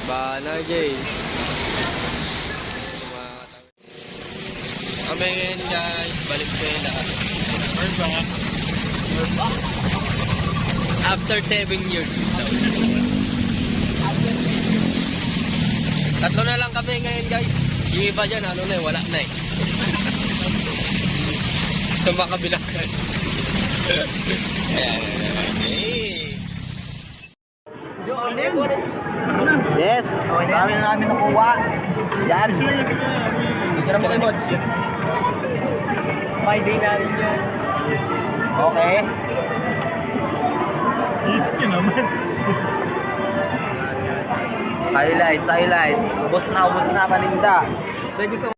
Bana, Jay. Kami ngayon guys, balik ko yung lahat. After 7 years. Tatlo na lang kami ngayon guys. Yung iba dyan, ano na eh, wala na eh. Sa mga kabilakan. Yes, dami na namin nakuha. Yan. Tira mo kay Mods. May day na rin yan. Okay. Easy naman. Highlight. Ubus na paninda. Pwede ka